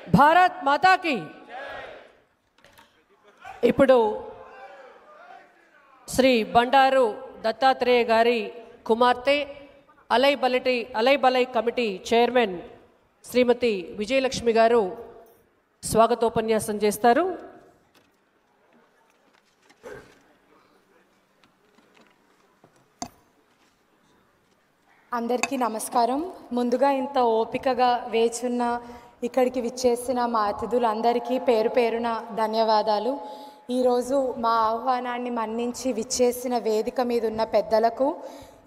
భారత్ మాతాకి. ఇప్పుడు శ్రీ బండారు దత్తాత్రేయ గారి కుమార్తె అలైబలై కమిటీ చైర్మన్ శ్రీమతి విజయలక్ష్మి గారు స్వాగతోపన్యాసం చేస్తారు. అందరికీ నమస్కారం. ముందుగా ఇంత ఓపికగా వేచున్న ఇక్కడికి విచ్చేసిన మా అతిథులందరికీ పేరు పేరున ధన్యవాదాలు. ఈరోజు మా ఆహ్వానాన్ని మన్నించి విచ్చేసిన వేదిక మీద ఉన్న పెద్దలకు,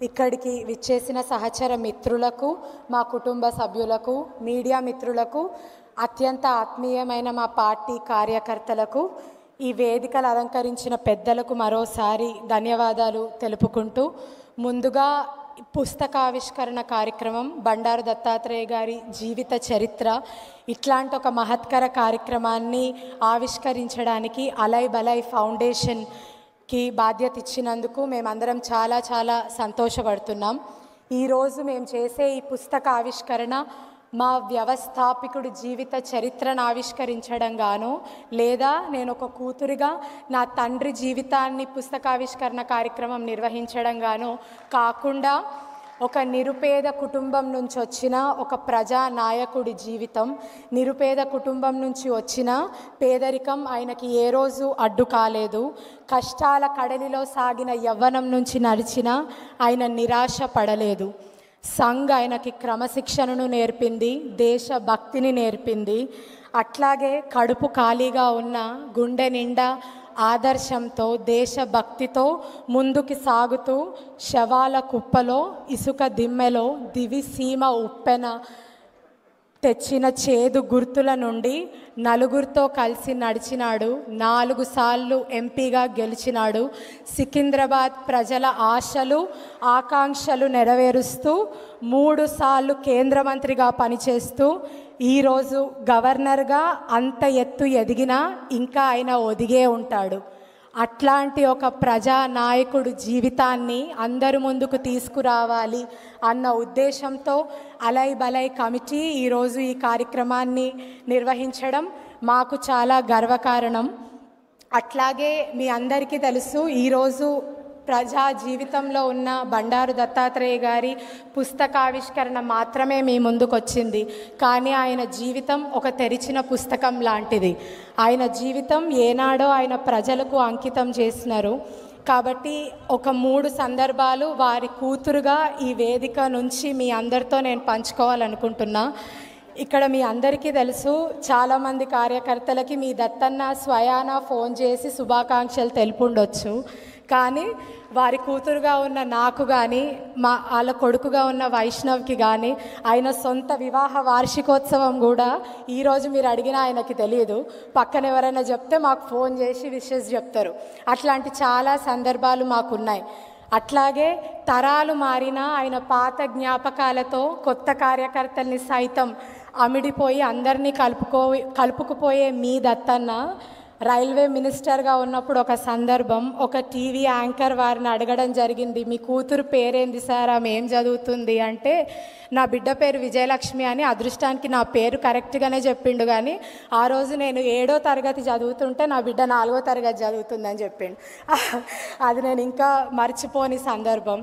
ఇక్కడికి విచ్చేసిన సహచర మిత్రులకు, మా కుటుంబ సభ్యులకు, మీడియా మిత్రులకు, అత్యంత ఆత్మీయమైన మా పార్టీ కార్యకర్తలకు, ఈ వేదికలు అలంకరించిన పెద్దలకు మరోసారి ధన్యవాదాలు తెలుపుకుంటూ, ముందుగా పుస్తకావిష్కరణ కార్యక్రమం బండారు దత్తాత్రేయ గారి జీవిత చరిత్ర, ఇట్లాంటి ఒక మహత్కర కార్యక్రమాన్ని ఆవిష్కరించడానికి అలైబలై ఫౌండేషన్కి బాధ్యత ఇచ్చినందుకు మేమందరం చాలా చాలా సంతోషపడుతున్నాం. ఈరోజు మేము చేసే ఈ పుస్తక ఆవిష్కరణ మా వ్యవస్థాపకుడి జీవిత చరిత్రను ఆవిష్కరించడం గాను, లేదా నేను ఒక కూతురిగా నా తండ్రి జీవితాన్ని పుస్తకావిష్కరణ కార్యక్రమం నిర్వహించడం గాను కాకుండా, ఒక నిరుపేద కుటుంబం నుంచి వచ్చిన ఒక ప్రజానాయకుడి జీవితం, నిరుపేద కుటుంబం నుంచి వచ్చిన పేదరికం ఆయనకి ఏ రోజు అడ్డు కాలేదు, కష్టాల కడలిలో సాగిన యవ్వనం నుంచి నడిచిన ఆయన నిరాశ పడలేదు. సంఘ్ ఆయనకి క్రమశిక్షణను నేర్పింది, దేశభక్తిని నేర్పింది. అట్లాగే కడుపు ఖాళీగా ఉన్న గుండె నిండా ఆదర్శంతో, దేశభక్తితో ముందుకు సాగుతూ శవాల కుప్పలో, ఇసుక దిమ్మెలో, దివిసీమ ఉప్పెన తెచ్చిన చేదు గుర్తుల నుండి నలుగురితో కలిసి నడిచినాడు. 4 సార్లు ఎంపీగా గెలిచినాడు. సికింద్రాబాద్ ప్రజల ఆశలు ఆకాంక్షలు నెరవేరుస్తూ 3 సార్లు కేంద్ర మంత్రిగా పనిచేస్తూ, ఈరోజు గవర్నర్గా అంత ఎత్తు ఎదిగినా ఇంకా ఆయన ఒదిగే ఉంటాడు. అట్లాంటి ఒక ప్రజానాయకుడు జీవితాన్ని అందరి ముందుకు తీసుకురావాలి అన్న ఉద్దేశంతో అలైబలై కమిటీ ఈరోజు ఈ కార్యక్రమాన్ని నిర్వహించడం మాకు చాలా గర్వకారణం. అట్లాగే మీ అందరికీ తెలుసు, ఈరోజు ప్రజా జీవితంలో ఉన్న బండారు దత్తాత్రేయ గారి పుస్తకావిష్కరణ మాత్రమే మీ ముందుకు వచ్చింది. కానీ ఆయన జీవితం ఒక తెరిచిన పుస్తకం లాంటిది. ఆయన జీవితం ఏనాడో ఆయన ప్రజలకు అంకితం చేసినారు. కాబట్టి ఒక 3 సందర్భాలు వారి కూతురుగా ఈ వేదిక నుంచి మీ అందరితో నేను పంచుకోవాలనుకుంటున్నా. ఇక్కడ మీ అందరికీ తెలుసు, చాలామంది కార్యకర్తలకి మీ దత్తన్న స్వయాన ఫోన్ చేసి శుభాకాంక్షలు తెలుపుండొచ్చు. కానీ వారి కూతురుగా ఉన్న నాకు కానీ, వాళ్ళ కొడుకుగా ఉన్న వైష్ణవ్కి కానీ, ఆయన సొంత వివాహ వార్షికోత్సవం కూడా ఈరోజు మీరు అడిగినా ఆయనకి తెలియదు. పక్కన ఎవరైనా చెప్తే మాకు ఫోన్ చేసి విషెస్ చెప్తారు. అట్లాంటి చాలా సందర్భాలు మాకున్నాయి. అట్లాగే తరాలు మారినా ఆయన పాత జ్ఞాపకాలతో కొత్త కార్యకర్తల్ని సైతం అమిడిపోయి అందరినీ కలుపుకుపోయే మీ దత్తన్న రైల్వే మినిస్టర్గా ఉన్నప్పుడు ఒక సందర్భం, ఒక టీవీ యాంకర్ వారిని అడగడం జరిగింది, మీ కూతురు పేరేంది సార్, ఆమె ఏం చదువుతుంది అంటే, నా బిడ్డ పేరు విజయలక్ష్మి అని. అదృష్టానికి నా పేరు కరెక్ట్గానే చెప్పిండు. కానీ ఆ రోజు నేను 7వ తరగతి చదువుతుంటే నా బిడ్డ 4వ తరగతి చదువుతుందని చెప్పిండు. అది నేను ఇంకా మర్చిపోని సందర్భం.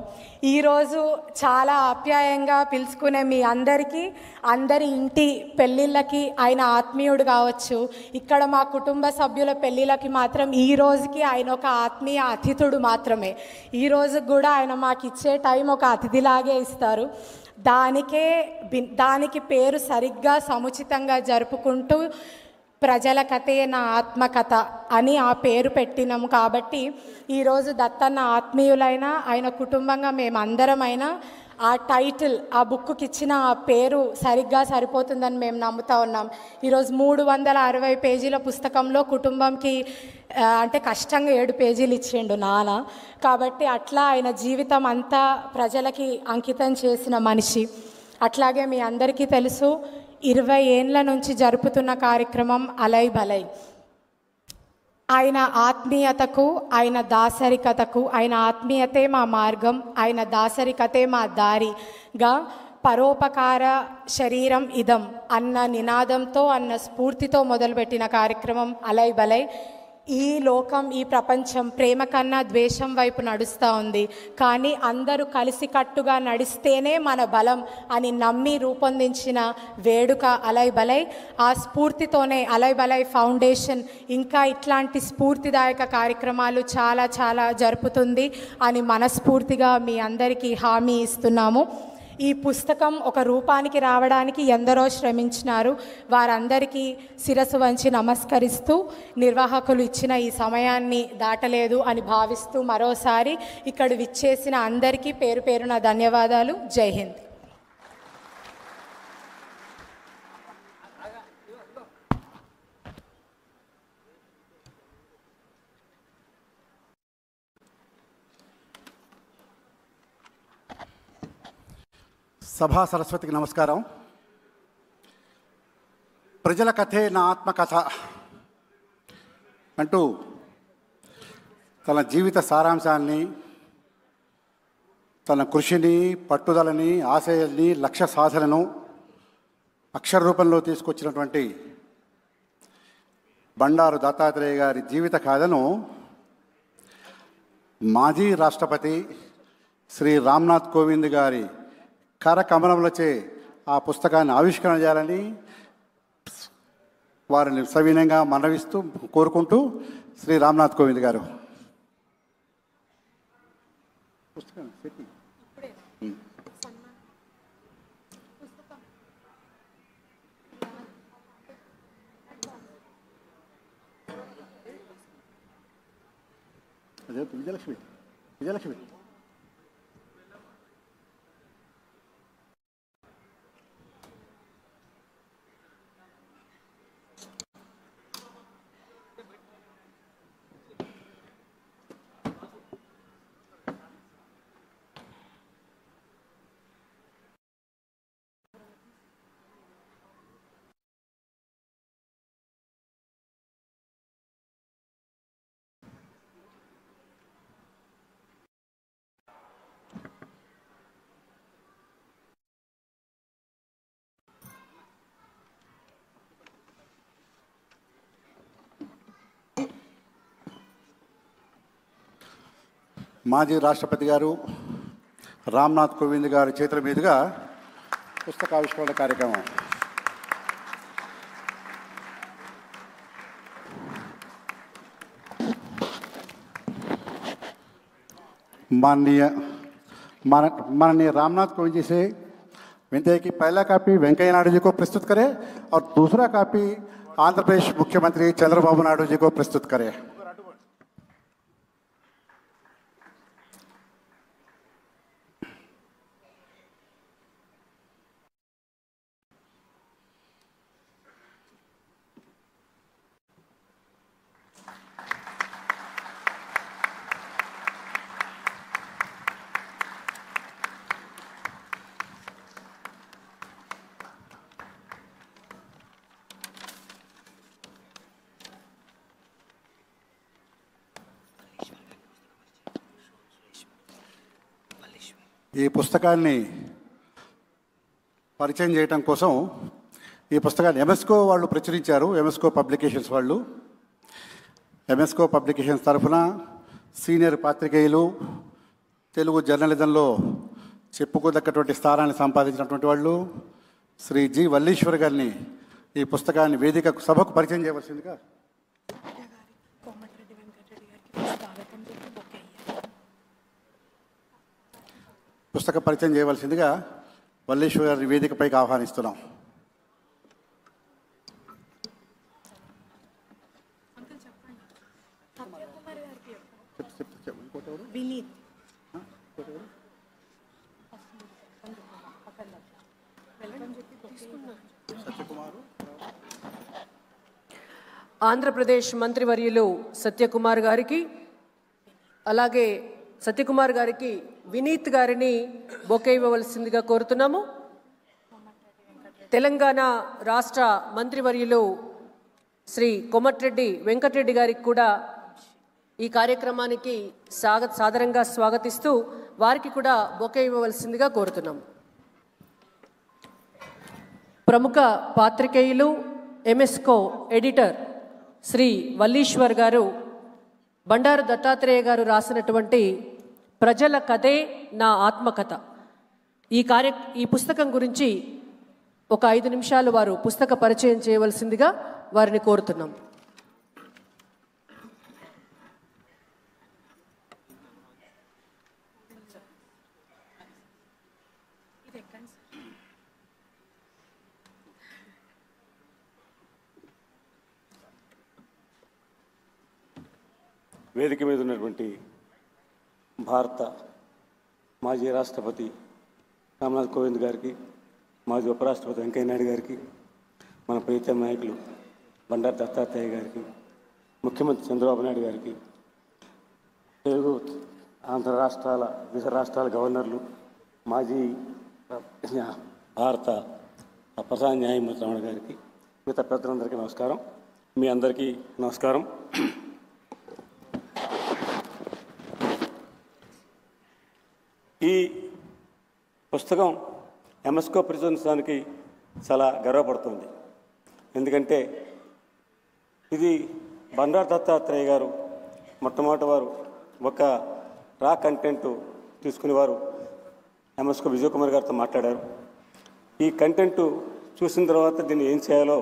ఈరోజు చాలా ఆప్యాయంగా పిలుచుకునే మీ అందరికీ, అందరి ఇంటి పెళ్ళిళ్ళకి ఆయన ఆత్మీయుడు కావచ్చు. ఇక్కడ మా కుటుంబ సభ్యుల పెళ్ళిళ్ళకి మాత్రం ఈ రోజుకి ఆయన ఒక ఆత్మీయ అతిథుడు మాత్రమే. ఈ రోజు కూడా ఆయన మాకు ఇచ్చే టైం ఒక అతిథిలాగే ఇస్తారు. దానికి పేరు సరిగ్గా సముచితంగా జరుపుకుంటూ ప్రజల కథే నా ఆత్మకథ అని ఆ పేరు పెట్టినాము. కాబట్టి ఈరోజు దత్తన్న ఆత్మీయులైనా, ఆయన కుటుంబంగా మేమందరమైనా ఆ టైటిల్, ఆ బుక్కి ఇచ్చిన ఆ పేరు సరిగ్గా సరిపోతుందని మేము నమ్ముతా ఉన్నాం. ఈరోజు 360 పేజీల పుస్తకంలో కుటుంబంకి అంటే కష్టంగా 7 పేజీలు ఇచ్చిండు నాన్న. కాబట్టి అట్లా ఆయన జీవితం అంతా ప్రజలకి అంకితం చేసిన మనిషి. అట్లాగే మీ అందరికీ తెలుసు, 20 ఏండ్ల నుంచి జరుపుతున్న కార్యక్రమం అలైబలై. ఆయన ఆత్మీయతకు, ఆయన దాసరికతకు, ఆయన ఆత్మీయతే మా మార్గం, ఆయన దాసరికతే మా దారిగా పరోపకార శరీరం ఇదం అన్న నినాదంతో అన్న స్ఫూర్తితో మొదలుపెట్టిన కార్యక్రమం అలై బలై. ఈ లోకం, ఈ ప్రపంచం ప్రేమ కన్నా ద్వేషం వైపు నడుస్తూ ఉంది. కానీ అందరూ కలిసికట్టుగా నడిస్తేనే మన బలం అని నమ్మి రూపొందించిన వేడుక అలై బలై. ఆ స్ఫూర్తితోనే అలై బలై ఫౌండేషన్ ఇంకా ఇట్లాంటి స్ఫూర్తిదాయక కార్యక్రమాలు చాలా చాలా జరుపుతుంది అని మనస్ఫూర్తిగా మీ అందరికీ హామీ ఇస్తున్నాము. ఈ పుస్తకం ఒక రూపానికి రావడానికి ఎందరో శ్రమించినారు. వారందరికీ శిరస్సు వంచి నమస్కరిస్తూ, నిర్వాహకులు ఇచ్చిన ఈ సమయాన్ని దాటలేదు అని భావిస్తూ మరోసారి ఇక్కడ విచ్చేసిన అందరికీ పేరు పేరున ధన్యవాదాలు. జై హింద్. సభా సరస్వతికి నమస్కారం. ప్రజల కథే నా ఆత్మకథ అంటూ తన జీవిత సారాంశాన్ని, తన కృషిని, పట్టుదలని, ఆశయాల్ని, లక్ష్య సాధనను అక్షర రూపంలో తీసుకొచ్చినటువంటి బండారు దత్తాత్రేయ గారి జీవిత కథను మాజీ రాష్ట్రపతి శ్రీ రామ్నాథ్ కోవింద్ గారి కరకమలములచే ఆ పుస్తకాన్ని ఆవిష్కరణ చేయాలని వారిని సవినయంగా మనవిస్తూ కోరుకుంటూ, శ్రీ రామ్నాథ్ కోవింద్ గారు పుస్తకం అదే విజయలక్ష్మి మాజీ రాష్ట్రపతి గారు రామ్నాథ్ కోవింద్ గారి చేతుల మీదుగా పుస్తకావిష్కరణ కార్యక్రమం. माननीय रामनाथ कोविंद जी से विनती है कि पहला कॉपी वेंकैया नायडू जी को प्रस्तुत करें और दूसरा कॉपी आंध्र प्रदेश मुख्यमंत्री चंद्रबाबू नायडू जी को प्रस्तुत करें. ఈ పుస్తకాన్ని పరిచయం చేయడం కోసం ఈ పుస్తకాన్ని ఎంఎస్కో వాళ్ళు ప్రచురించారు. ఎంఎస్కో పబ్లికేషన్స్ వాళ్ళు. ఎంఎస్కో పబ్లికేషన్స్ తరఫున సీనియర్ పాత్రికేయులు, తెలుగు జర్నలిజంలో చెప్పుకోదగ్గటువంటి స్థానాన్ని సంపాదించినటువంటి వాళ్ళు శ్రీ జి వల్లీశ్వర్ గారిని ఈ పుస్తకాన్ని వేదిక సభకు పరిచయం చేయవలసిందిగా పుస్తక పరిచయం చేయవలసిందిగా వల్లీశ్వర్ గారి వేదికపైకి ఆహ్వానిస్తున్నాం. ఆంధ్రప్రదేశ్ మంత్రివర్యులు సత్యకుమార్ గారికి, అలాగే సత్యకుమార్ గారికి వినీత్ గారిని బొకే ఇవ్వవలసిందిగా కోరుతున్నాము. తెలంగాణ రాష్ట్ర మంత్రివర్యులు శ్రీ కోమటిరెడ్డి వెంకటరెడ్డి గారికి కూడా ఈ కార్యక్రమానికి సాదరంగా స్వాగతిస్తూ వారికి కూడా బొకే ఇవ్వవలసిందిగా కోరుతున్నాము. ప్రముఖ పాత్రికేయులు ఎంఎస్కో ఎడిటర్ శ్రీ వల్లీశ్వర్ గారు బండారు దత్తాత్రేయ గారు రాసినటువంటి ప్రజల కథే నా ఆత్మకథ ఈ పుస్తకం గురించి ఒక 5 నిమిషాలు వారు పుస్తక పరిచయం చేయవలసిందిగా వారిని కోరుతున్నాం. వేదిక మీద ఉన్నటువంటి భారత మాజీ రాష్ట్రపతి రామ్నాథ్ కోవింద్ గారికి, మాజీ ఉపరాష్ట్రపతి వెంకయ్య నాయుడు గారికి, మన ప్రీతం నాయకులు బండారు దత్తాత్రేయ గారికి, ముఖ్యమంత్రి చంద్రబాబు నాయుడు గారికి, తెలుగు ఆంధ్ర రాష్ట్రాల వివిధ రాష్ట్రాల గవర్నర్లు, మాజీ భారత ప్రధాన న్యాయమూర్తి రమణ గారికి, మిగతా పెద్దలందరికీ నమస్కారం. మీ అందరికీ నమస్కారం. ఈ పుస్తకం ఎంఎస్కో ప్రచురించడానికి చాలా గర్వపడుతుంది. ఎందుకంటే ఇది బండారు దత్తాత్రేయ గారు మొట్టమొదటి వారు ఒక రా కంటెంట్ తీసుకునేవారు ఎంఎస్కో విజయ్ కుమార్ గారితో మాట్లాడారు. ఈ కంటెంట్ చూసిన తర్వాత దీన్ని ఏం చేయాలో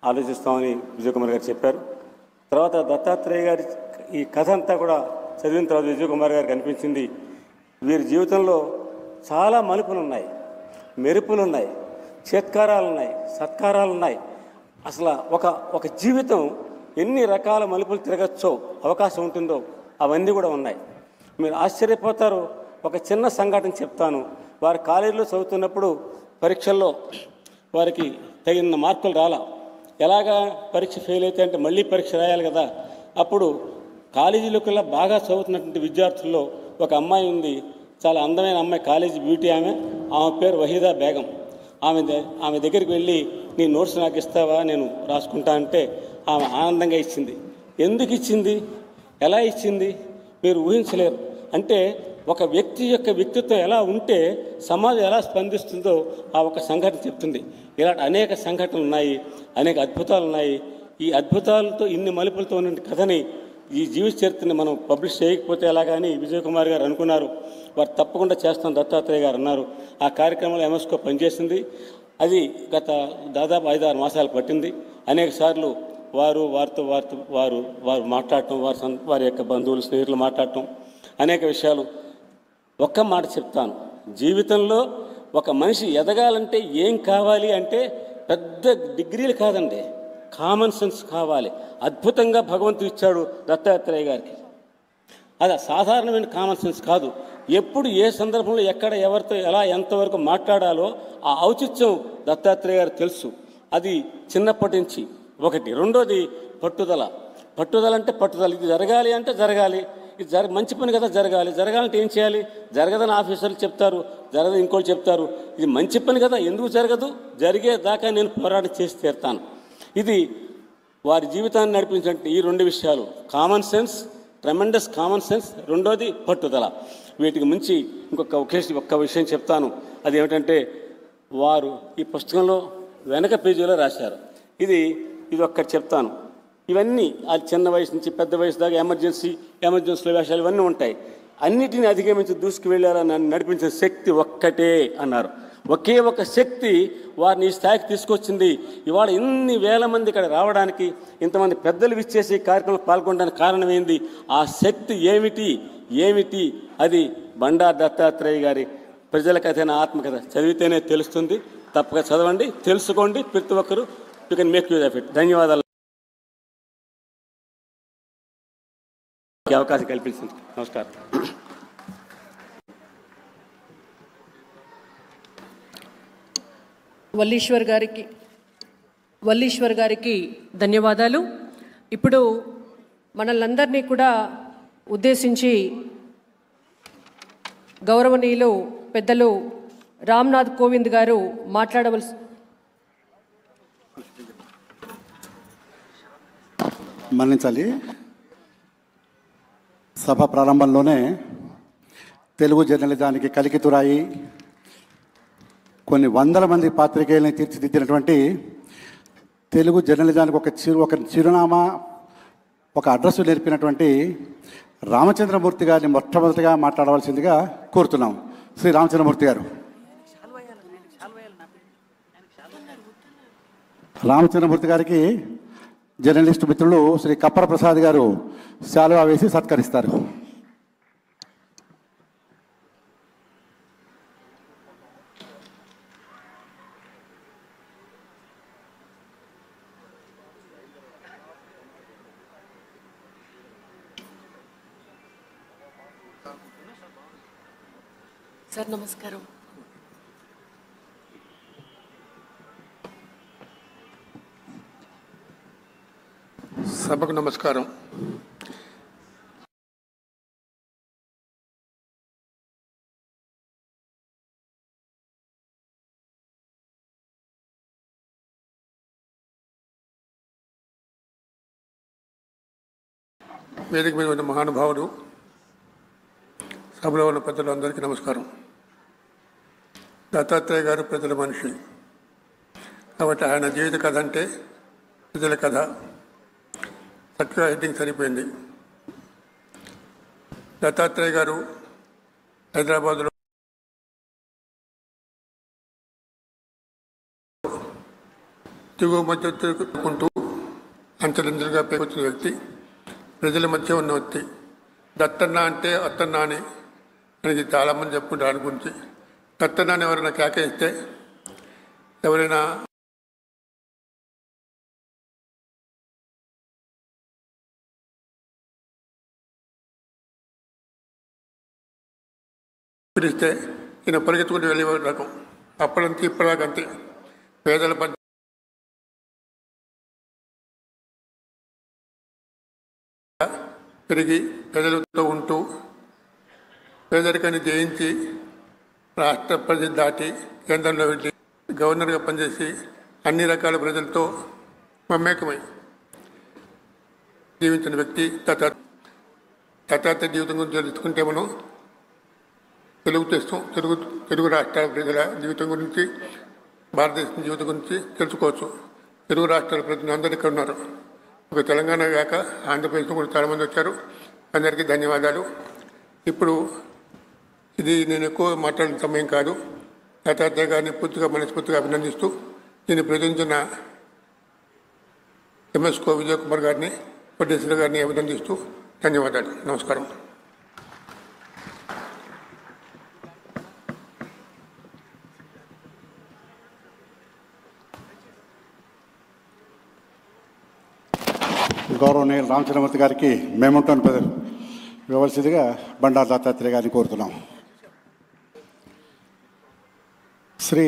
ఆలోచిస్తామని విజయ్ కుమార్ గారు చెప్పారు. తర్వాత దత్తాత్రేయ గారి ఈ కథ అంతా కూడా చదివిన తర్వాత విజయ్ కుమార్ గారికి అనిపించింది, వీరి జీవితంలో చాలా మలుపులు ఉన్నాయి, మెరుపులు ఉన్నాయి, చేత్కారాలు ఉన్నాయి, సత్కారాలు ఉన్నాయి. అసలు ఒక జీవితం ఎన్ని రకాల మలుపులు తిరగచ్చో, అవకాశం ఉంటుందో అవన్నీ కూడా ఉన్నాయి. మీరు ఆశ్చర్యపోతారు. ఒక చిన్న సంఘటన చెప్తాను. వారు కాలేజీలో చదువుతున్నప్పుడు పరీక్షల్లో వారికి తగిన మార్కులు రాలా. ఎలాగా పరీక్ష ఫెయిల్ అయితే అంటే మళ్ళీ పరీక్ష రాయాలి కదా. అప్పుడు కాలేజీలోకల్లా బాగా చదువుతున్నటువంటి విద్యార్థుల్లో ఒక అమ్మాయి ఉంది, చాలా అందమైన అమ్మాయి, కాలేజీ బ్యూటీ ఆమె పేరు వహీదా బేగం. ఆమె దగ్గరికి వెళ్ళి నీ నోట్స్ నాకు ఇస్తావా, నేను రాసుకుంటా అంటే ఆమె ఆనందంగా ఇచ్చింది. ఎందుకు ఇచ్చింది, ఎలా ఇచ్చింది మీరు ఊహించలేరు. అంటే ఒక వ్యక్తి యొక్క వ్యక్తిత్వం ఎలా ఉంటే సమాజం ఎలా స్పందిస్తుందో ఆ ఒక సంఘటన చెప్తుంది. ఇలాంటి అనేక సంఘటనలు ఉన్నాయి, అనేక అద్భుతాలు ఉన్నాయి. ఈ అద్భుతాలతో ఇన్ని మలుపులతో ఉన్న కథని, ఈ జీవిత చరిత్రని మనం పబ్లిష్ చేయకపోతే ఎలాగని విజయ్ కుమార్ గారు అనుకున్నారు. వారు తప్పకుండా చేస్తాం దత్తాత్రేయ గారు అన్నారు. ఆ కార్యక్రమంలో ఎంఎస్కో పనిచేసింది. అది గత దాదాపు 5-6 మాసాలు పట్టింది. అనేక సార్లు వారితో మాట్లాడటం, వారి యొక్క బంధువులు, స్నేహితులు మాట్లాడటం, అనేక విషయాలు. ఒక్క మాట చెప్తాను, జీవితంలో ఒక మనిషి ఎదగాలంటే ఏం కావాలి అంటే పెద్ద డిగ్రీలు కాదండి, కామన్ సెన్స్ కావాలి. అద్భుతంగా భగవంతుడు ఇచ్చాడు దత్తాత్రేయ గారికి. అది సాధారణమైన కామన్ సెన్స్ కాదు. ఎప్పుడు ఏ సందర్భంలో ఎక్కడ ఎవరితో ఎలా ఎంతవరకు మాట్లాడాలో ఆ ఔచిత్యం దత్తాత్రేయ గారు తెలుసు. అది చిన్నప్పటి నుంచి ఒకటి. రెండోది పట్టుదల. పట్టుదల అంటే పట్టుదల. ఇది జరగాలి అంటే జరగాలి, ఇది మంచి పని కదా జరగాలి. జరగాలంటే ఏం చేయాలి? జరగదని ఆఫీసర్లు చెప్తారు, జరగదని ఇంకోటి చెప్తారు. ఇది మంచి పని కదా, ఎందుకు జరగదు? జరిగేదాకా నేను పోరాటం చేసి తీరుతాను. ఇది వారి జీవితాన్ని నడిపించే ఈ 2 విషయాలు, common sense, tremendous common sense, రెండోది పట్టుదల. వీటికి మించి ఒక్క విషయం చెప్తాను. అది ఏమిటంటే వారు ఈ పుస్తకంలో వెనక పేజీలో రాశారు. ఇది ఒక్కటి చెప్తాను. ఇవన్నీ అది చిన్న వయసు నుంచి పెద్ద వయసు దాకా ఎమర్జెన్సీలో వేషాలు ఇవన్నీ ఉంటాయి. అన్నిటిని అధిగమించి దూసుకువెళ్ళాలని నన్ను నడిపించిన శక్తి ఒక్కటే అన్నారు. ఒకే ఒక శక్తి వారిని ఈ స్థాయికి తీసుకొచ్చింది. ఇవాళ ఇన్ని వేల మంది ఇక్కడ రావడానికి, ఇంతమంది పెద్దలు విచ్చేసి ఈ కార్యక్రమంలో పాల్గొనడానికి కారణం ఏంది? ఆ శక్తి ఏమిటి? అది బండారు దత్తాత్రేయ గారి ప్రజల కథైన ఆత్మకథ. చదివితేనే తెలుస్తుంది. తప్పక చదవండి, తెలుసుకోండి. ప్రతి ఒక్కరూ you can make use of it. ధన్యవాదాలు. అవకాశం కల్పించింది. నమస్కారం. వల్లీశ్వర్ గారికి ధన్యవాదాలు. ఇప్పుడు మనల్నందరినీ కూడా ఉద్దేశించి గౌరవనీయులు పెద్దలు రామ్నాథ్ కోవింద్ గారు మాట్లాడవలసి. మన్నించాలి. సభ ప్రారంభంలోనే తెలుగు జర్నలిజానికి కలికితురాయి, కొన్ని వందల మంది పాత్రికేయుల్ని తీర్చిదిద్దినటువంటి తెలుగు జర్నలిజానికి ఒక చిరునామా, ఒక అడ్రస్ నేర్పినటువంటి రామచంద్రమూర్తి గారిని మొట్టమొదటిగా మాట్లాడవలసిందిగా కోరుతున్నాం. శ్రీ రామచంద్రమూర్తి గారు. రామచంద్రమూర్తి గారికి జర్నలిస్టు మిత్రులు శ్రీ కప్పర ప్రసాద్ గారు శాలువా వేసి సత్కరిస్తారు. సార్ నమస్కారం. సభకు నమస్కారం. వేదిక మీద ఉన్న మహానుభావుడు, సభలో ఉన్న పెద్దలు అందరికీ నమస్కారం. దత్తాత్రేయ గారు ప్రజల మనిషి కాబట్టి ఆయన జీవిత కథ అంటే ప్రజల కథ. చక్కగా హెడ్డింగ్ సరిపోయింది. దత్తాత్రేయ గారు హైదరాబాద్లో దిగువ మధ్య తిరుగుకుంటూ అంచెలంచెలుగా పేకొచ్చిన వ్యక్తి, ప్రజల మధ్య ఉన్న వ్యక్తి. దత్తన్న అంటే అత్తన్న అని అనేది చాలామంది చెప్పుకుంటారు. దాని గురించి దత్తన్న అని ఎవరైనా కేకేస్తే, ఎవరైనా పిలిస్తే ఈయన పరిగెత్తుకుంటూ వెళ్ళే రకం. అప్పటించి ఇప్పటిదాకంతే పేదల పద్య పెరిగి ప్రజలతో ఉంటూ పేదరికాన్ని జయించి రాష్ట్ర పరిధి దాటి కేంద్రంలో వెళ్ళి గవర్నర్గా పనిచేసి అన్ని రకాల ప్రజలతో మమేకమై జీవించిన వ్యక్తి దత్తాత్రేయ జీవితం గురించి తెలుసుకుంటే మనం తెలుగు రాష్ట్రాల ప్రజల జీవితం గురించి, భారతదేశం జీవితం గురించి తెలుసుకోవచ్చు. తెలుగు రాష్ట్రాల ప్రజలు అందరూ ఇక్కడ ఉన్నారు. ఒక తెలంగాణ కాక ఆంధ్రప్రదేశ్లో కూడా చాలామంది వచ్చారు. అందరికీ ధన్యవాదాలు. ఇప్పుడు ఇది నేను ఎక్కువ మాట్లాడిన సమయం కాదు. దత్తాత్రేయ గారిని పూర్తిగా మనస్ఫూర్తిగా అభినందిస్తూ దీన్ని ప్రచురించిన ఎంఎస్కో విజయ్ కుమార్ గారిని, కోటేశ్వర గారిని అభినందిస్తూ ధన్యవాదాలు. నమస్కారం. గౌరవనీయులు రామచంద్రమూర్తి గారికి మేముంటాను ఇవ్వవలసిందిగా బండారు దత్తాత్రేయ గారిని కోరుతున్నాం. శ్రీ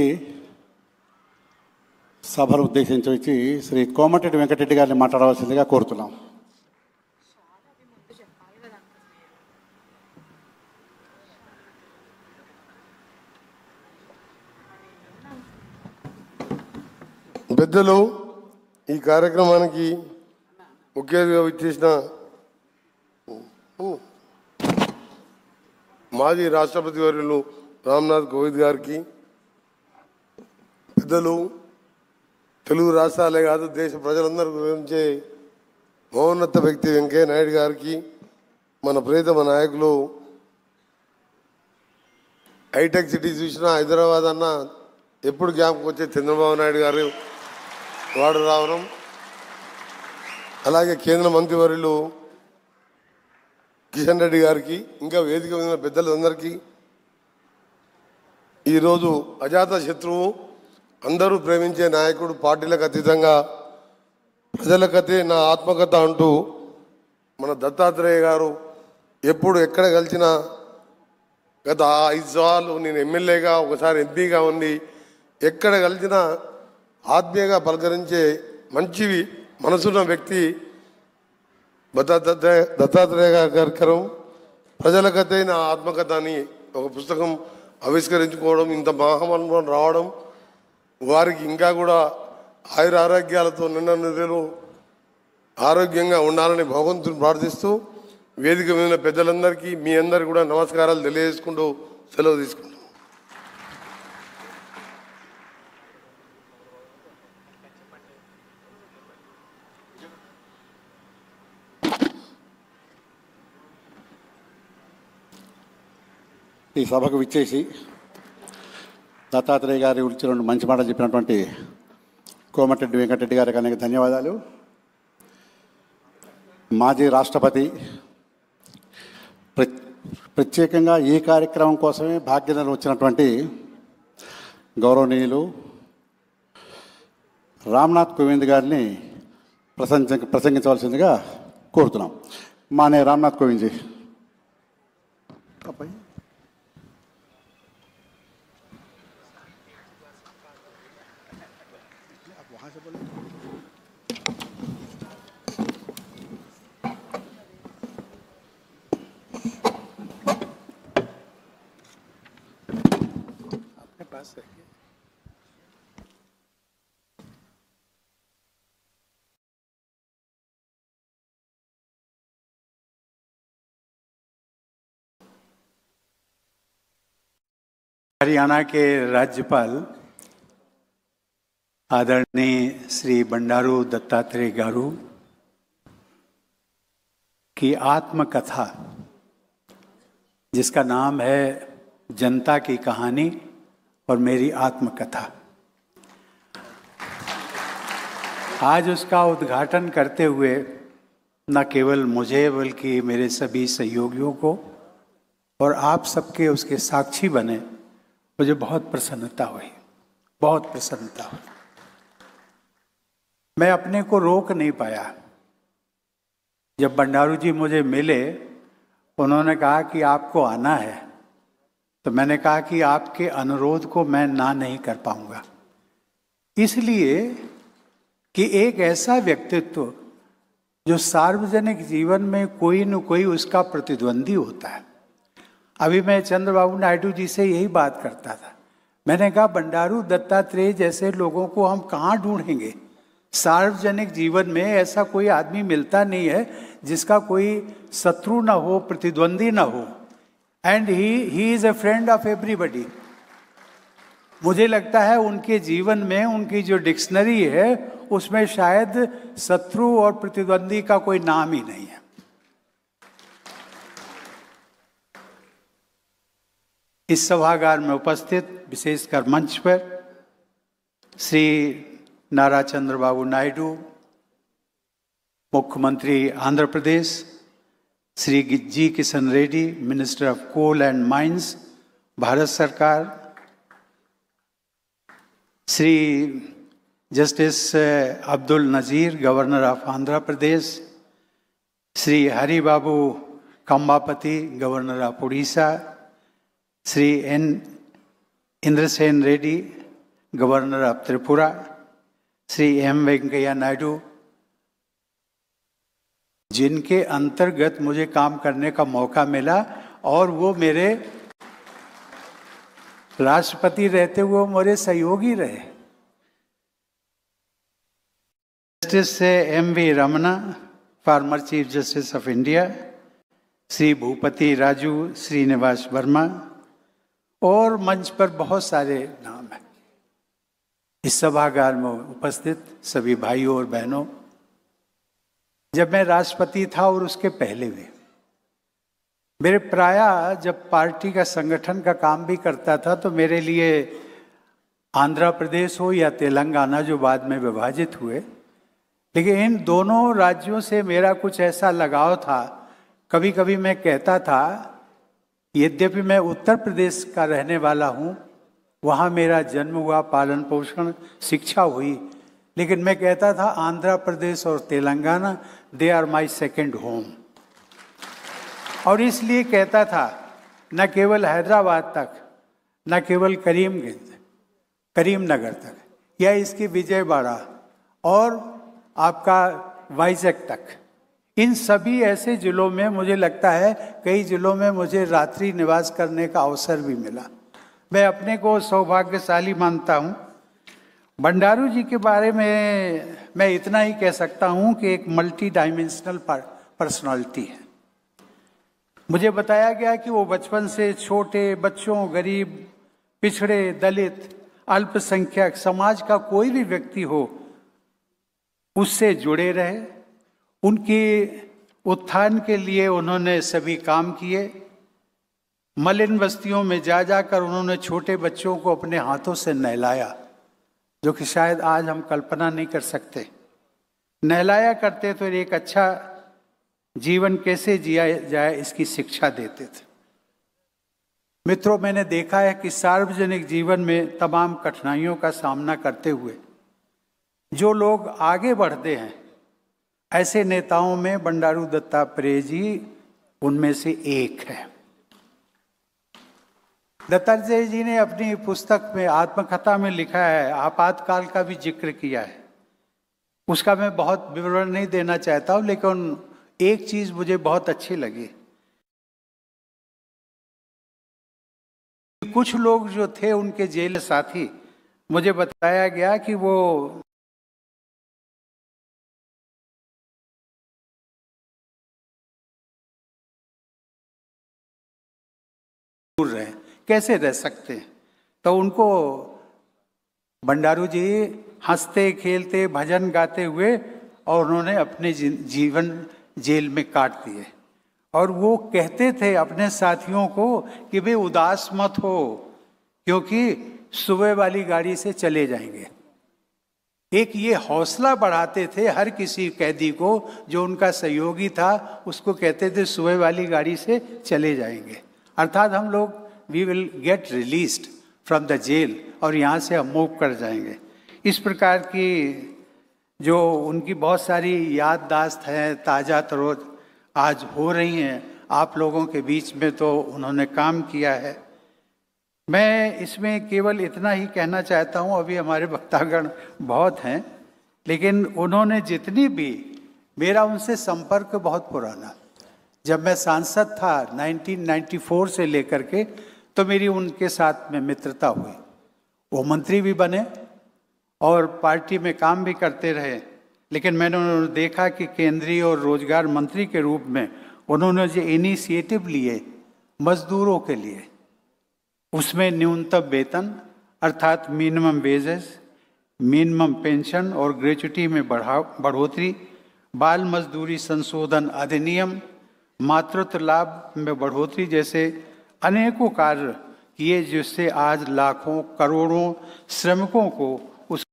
సభను ఉద్దేశించి వచ్చి శ్రీ కోమటిరెడ్డి వెంకటరెడ్డి గారిని మాట్లాడవలసిందిగా కోరుతున్నాం. పెద్దలు, ఈ కార్యక్రమానికి ముఖ్య అతిథిగా విచ్చేసిన మాజీ రాష్ట్రపతి వర్యులు రామ్నాథ్ కోవింద్ గారికి, పెద్దలు, తెలుగు రాష్ట్రాలే కాదు దేశ ప్రజలందరూ గురించే మహోన్నత వ్యక్తి వెంకయ్య నాయుడు గారికి, మన ప్రియతమ నాయకులు, హైటెక్ సిటీ చూసిన హైదరాబాద్ అన్న ఎప్పుడు జ్ఞాపకం వచ్చే చంద్రబాబు నాయుడు గారు వాడు రావడం, అలాగే కేంద్ర మంత్రివర్యులు కిషన్ రెడ్డి గారికి, ఇంకా వేదిక మీద పెద్దలందరికీ, ఈరోజు అజాత శత్రువు, అందరూ ప్రేమించే నాయకుడు, పార్టీలకు అతీతంగా ప్రజలకతే నా ఆత్మకథ అంటూ మన దత్తాత్రేయ గారు ఎప్పుడు ఎక్కడ కలిసినా, గత 5 సార్లు నేను ఎమ్మెల్యేగా ఒకసారి ఎంపీగా ఉండి ఎక్కడ కలిసినా ఆత్మీయంగా పలకరించే మంచి మనసున్న వ్యక్తి దత్తాత్రేయ గారు. ప్రజలకతే నా ఆత్మకథ అని ఒక పుస్తకం ఆవిష్కరించుకోవడం, ఇంత మహామనుభవం రావడం, వారికి ఇంకా కూడా ఆయుర ఆరోగ్యాలతో నిండా నిధులు ఆరోగ్యంగా ఉండాలని భగవంతుని ప్రార్థిస్తూ వేదిక మీద పెద్దలందరికీ మీ అందరికీ కూడా నమస్కారాలు తెలియజేసుకుంటూ సెలవు తీసుకుంటాం. ఈ సభకు విచ్చేసి దత్తాత్రేయ గారి గురించి రెండు మంచి మాటలు చెప్పినటువంటి కోమటిరెడ్డి వెంకటరెడ్డి గారికి అనేక ధన్యవాదాలు. మాజీ రాష్ట్రపతి ప్రత్యేకంగా ఈ కార్యక్రమం కోసమే భాగ్యనగర్ వచ్చినటువంటి గౌరవనీయులు రామ్నాథ్ కోవింద్ గారిని ప్రసంగించవలసిందిగా కోరుతున్నాం. మానే రామ్నాథ్ కోవింద్ జీ. हरियाणा के राज्यपाल आदरणीय श्री बंडारू दत्तात्रेय गारू की आत्मकथा, जिसका नाम है जनता की कहानी और मेरी आत्मकथा, आज उसका उद्घाटन करते हुए न केवल मुझे बल्कि मेरे सभी सहयोगियों को और आप सबके उसके साक्षी बने, मुझे बहुत प्रसन्नता हुई, बहुत प्रसन्नता हुई। मैं अपने को रोक नहीं पाया। जब बंडारू जी मुझे मिले, उन्होंने कहा कि आपको आना है, तो मैंने कहा कि आपके अनुरोध को मैं ना नहीं कर पाऊंगा, इसलिए कि एक ऐसा व्यक्तित्व जो सार्वजनिक जीवन में कोई न कोई उसका प्रतिद्वंदी होता है। अभी मैं चंद्रबाबू नायडू जी से यही बात करता था। मैंने कहा बंडारू दत्तात्रेय जैसे लोगों को हम कहाँ ढूंढेंगे? सार्वजनिक जीवन में ऐसा कोई आदमी मिलता नहीं है जिसका कोई शत्रु ना हो, प्रतिद्वंदी ना हो, and he is a friend of everybody. मुझे लगता है उनके जीवन में उनकी जो डिक्शनरी है उसमें शायद शत्रु और प्रतिद्वंदी का कोई नाम ही नहीं है। इस सभागार में उपस्थित विशेषकर मंच पर श्री नारा चंद्रबाबू नायडू, मुख्यमंत्री Andhra Pradesh, Shri G Kishan Reddy, minister of coal and mines, Bharat सरकार, Shri justice Abdul Nazeer, governor of Andhra Pradesh, Shri Hari Babu Kambhampati, governor of Odisha, Shri Indrasena Reddy, governor of Tripura, Shri M Venkaiah Naidu, जिनके अंतर्गत मुझे काम करने का मौका मिला और वो मेरे राष्ट्रपति रहते हुए मेरे सहयोगी रहे। Justice M V Ramana, former chief justice of India, Shri Bhupathi Raju Srinivas Varma, और मंच पर बहुत सारे नाम हैं। इस सभागार में उपस्थित सभी भाइयों और बहनों, जब मैं राष्ट्रपति था और उसके पहले भी मेरे प्रायः जब पार्टी का संगठन का काम भी करता था तो मेरे लिए आंध्र प्रदेश हो या तेलंगाना, जो बाद में विभाजित हुए, लेकिन इन दोनों राज्यों से मेरा कुछ ऐसा लगाव था। कभी कभी मैं कहता था, यद्यपि मैं उत्तर प्रदेश का रहने वाला हूँ, वहाँ मेरा जन्म हुआ, पालन पोषण, शिक्षा हुई, लेकिन मैं कहता था आंध्र प्रदेश और Telangana they are my second home. और इसलिए कहता था न केवल हैदराबाद तक, न केवल करीमनगर तक या इसकी विजयवाड़ा और आपका वाइजैक तक, इन सभी ऐसे जिलों में मुझे लगता है कई जिलों में मुझे रात्रि निवास करने का अवसर भी मिला। मैं अपने को सौभाग्यशाली मानता हूँ। बंडारू जी के बारे में मैं इतना ही कह सकता हूँ कि एक मल्टी डायमेंशनल पर्सनालिटी है। मुझे बताया गया कि वो बचपन से छोटे बच्चों, गरीब, पिछड़े, दलित, अल्पसंख्यक समाज का कोई भी व्यक्ति हो, उससे जुड़े रहे। उनके उत्थान के लिए उन्होंने सभी काम किए। मलिन बस्तियों में जा जाकर उन्होंने छोटे बच्चों को अपने हाथों से नहलाया, जो कि शायद आज हम कल्पना नहीं कर सकते। नहलाया करते तो एक अच्छा जीवन कैसे जिया जाए इसकी शिक्षा देते थे। मित्रों, मैंने देखा है कि सार्वजनिक जीवन में तमाम कठिनाइयों का सामना करते हुए जो लोग आगे बढ़ते हैं, ऐसे नेताओं में बंडारू दत्तात्रेय जी उनमें से एक है। दत्तात्रेय जी ने अपनी पुस्तक में, आत्मकथा में लिखा है, आपातकाल का भी जिक्र किया है। उसका मैं बहुत विवरण नहीं देना चाहता हूँ, लेकिन एक चीज मुझे बहुत अच्छी लगी। कुछ लोग जो थे उनके जेल साथी, मुझे बताया गया कि वो दूर रहे, कैसे रह सकते हैं। तो उनको बंडारू जी हंसते खेलते भजन गाते हुए और उन्होंने अपने जीवन जेल में काट दिए। और वो कहते थे अपने साथियों को कि वे उदास मत हो, क्योंकि सुबह वाली गाड़ी से चले जाएंगे। एक ये हौसला बढ़ाते थे हर किसी कैदी को, जो उनका सहयोगी था उसको कहते थे सुबह वाली गाड़ी से चले जाएंगे, अर्थात हम लोग we will get released from the jail, और यहाँ से हम मूव कर जाएंगे। इस प्रकार की जो उनकी बहुत सारी याददाश्त हैं, ताज़ा तरोज आज हो रही हैं आप लोगों के बीच में, तो उन्होंने काम किया है। मैं इसमें केवल इतना ही कहना चाहता हूँ, अभी हमारे वक्तागण बहुत हैं, लेकिन उन्होंने जितनी भी, मेरा उनसे संपर्क बहुत पुराना, जब मैं सांसद था 1994 से लेकर के, तो मेरी उनके साथ में मित्रता हुई। वो मंत्री भी बने और पार्टी में काम भी करते रहे, लेकिन मैंने उन्होंने देखा कि केंद्रीय और रोजगार मंत्री के रूप में उन्होंने जो इनिशिएटिव लिए मजदूरों के लिए, उसमें न्यूनतम वेतन अर्थात मिनिमम वेजेस, मिनिमम पेंशन और ग्रेच्युटी में बढ़ोतरी, बाल मजदूरी संशोधन अधिनियम, मातृत्व लाभ में बढ़ोतरी जैसे अनेकों कार्य किए, जिससे आज लाखों करोड़ों श्रमिकों को उस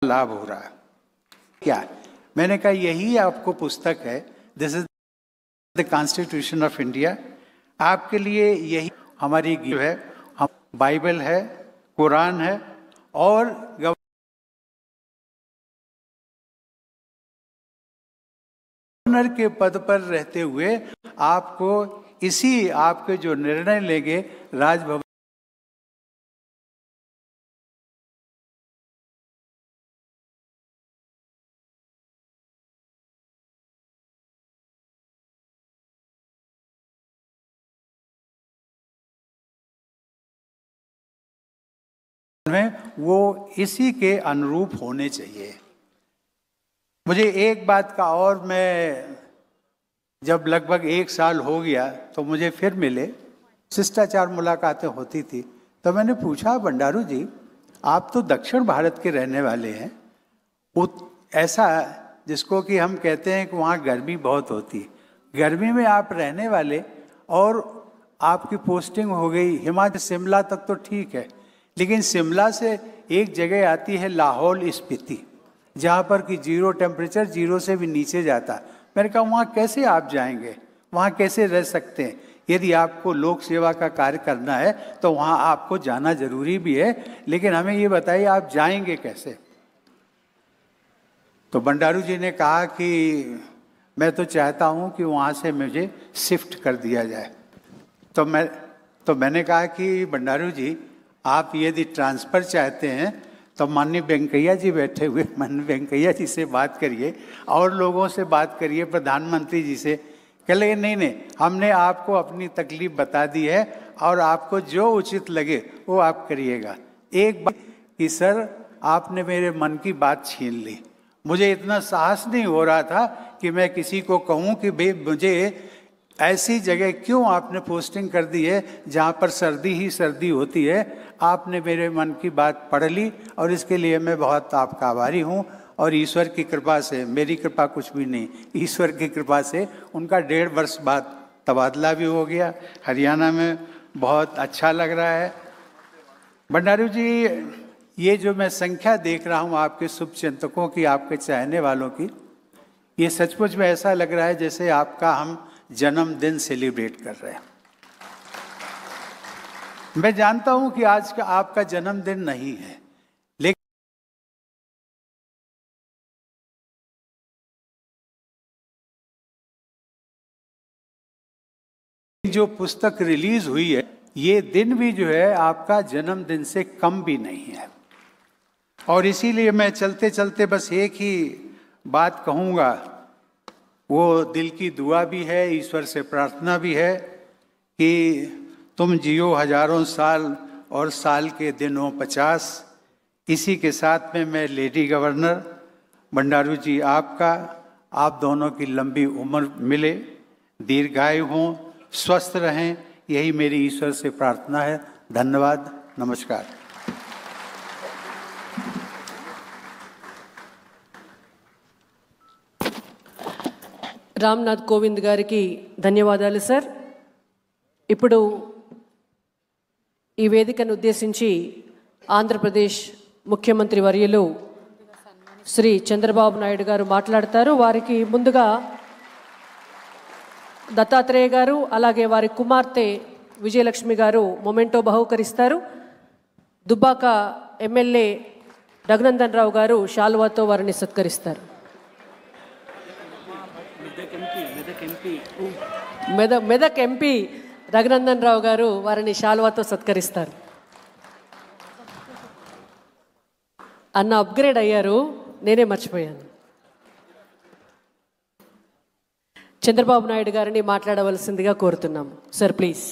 लाभ हो रहा है। क्या मैंने कहा, यही आपको पुस्तक है, this is the constitution of India. आपके लिए यही हमारी गिव है। हम बाइबल है, कुरान है, और गवर्नर के पद पर रहते हुए आपको इसी आपके जो निर्णय लेंगे राजभवन में, वो इसी के अनुरूप होने चाहिए। मुझे एक बात का, और मैं जब लगभग 1 साल हो गया तो मुझे फिर मिले, शिष्टाचार मुलाकातें होती थी, तो मैंने पूछा, बंडारू जी आप तो दक्षिण भारत के रहने वाले हैं, ऐसा जिसको कि हम कहते हैं कि वहाँ गर्मी बहुत होती है, गर्मी में आप रहने वाले और आपकी पोस्टिंग हो गई हिमाचल शिमला तक तो ठीक है, लेकिन शिमला से एक जगह आती है लाहौल स्पीति, जहाँ पर कि 0 टेम्परेचर 0 से भी नीचे जाता। मैंने कहा वहाँ कैसे आप जाएंगे, वहाँ कैसे रह सकते हैं? यदि आपको लोक सेवा का कार्य करना है तो वहाँ आपको जाना जरूरी भी है, लेकिन हमें ये बताइए आप जाएंगे कैसे? तो बंडारू जी ने कहा कि मैं तो चाहता हूँ कि वहाँ से मुझे शिफ्ट कर दिया जाए। तो मैंने कहा कि बंडारू जी आप यदि ट्रांसफ़र चाहते हैं तो माननीय वेंकैया जी बैठे हुए, माननीय वेंकैया जी से बात करिए और लोगों से बात करिए, प्रधानमंत्री जी से। कह लगे नहीं, हमने आपको अपनी तकलीफ बता दी है और आपको जो उचित लगे वो आप करिएगा। एक बात कि सर आपने मेरे मन की बात छीन ली, मुझे इतना साहस नहीं हो रहा था कि मैं किसी को कहूं कि भाई मुझे ऐसी जगह क्यों आपने पोस्टिंग कर दी है जहां पर सर्दी ही सर्दी होती है। आपने मेरे मन की बात पढ़ ली और इसके लिए मैं बहुत आपका आभारी हूं। और ईश्वर की कृपा से, मेरी कृपा कुछ भी नहीं, ईश्वर की कृपा से उनका 1.5 वर्ष बाद तबादला भी हो गया। हरियाणा में बहुत अच्छा लग रहा है। भंडारू जी, ये जो मैं संख्या देख रहा हूँ आपके शुभचिंतकों की, आपके चाहने वालों की, ये सचमुच में ऐसा लग रहा है जैसे आपका हम जन्मदिन सेलिब्रेट कर रहे हैं। मैं जानता हूं कि आज का आपका जन्मदिन नहीं है, लेकिन जो पुस्तक रिलीज हुई है, ये दिन भी जो है आपका जन्मदिन से कम भी नहीं है। और इसीलिए मैं चलते चलते बस एक ही बात कहूँगा, वो दिल की दुआ भी है, ईश्वर से प्रार्थना भी है कि तुम जियो हजारों साल और साल के दिनों 50। इसी के साथ में मैं लेडी गवर्नर भंडारू जी आपका, आप दोनों की लंबी उम्र मिले, दीर्घायु हों, स्वस्थ रहें, यही मेरी ईश्वर से प्रार्थना है। धन्यवाद, नमस्कार। రామ్నాథ్ కోవింద్ గారికి ధన్యవాదాలు సార్. ఇప్పుడు ఈ వేదికను ఉద్దేశించి ఆంధ్రప్రదేశ్ ముఖ్యమంత్రి వర్యులు శ్రీ చంద్రబాబు నాయుడు గారు మాట్లాడతారు. వారికి ముందుగా దత్తాత్రేయ గారు అలాగే వారి కుమార్తె విజయలక్ష్మి గారు మొమెంటో బహుకరిస్తారు. దుబ్బాక ఎమ్మెల్యే రఘునందన్ రావు గారు శాలువాతో వారిని సత్కరిస్తారు. మెదక్ ఎంపీ రఘునందన్ రావు గారు వారిని శాలువాతో సత్కరిస్తారు. అన్న అప్గ్రేడ్ అయ్యారు, నేనే మర్చిపోయాను. చంద్రబాబు నాయుడు గారిని మాట్లాడవలసిందిగా కోరుతున్నాము. Sir please.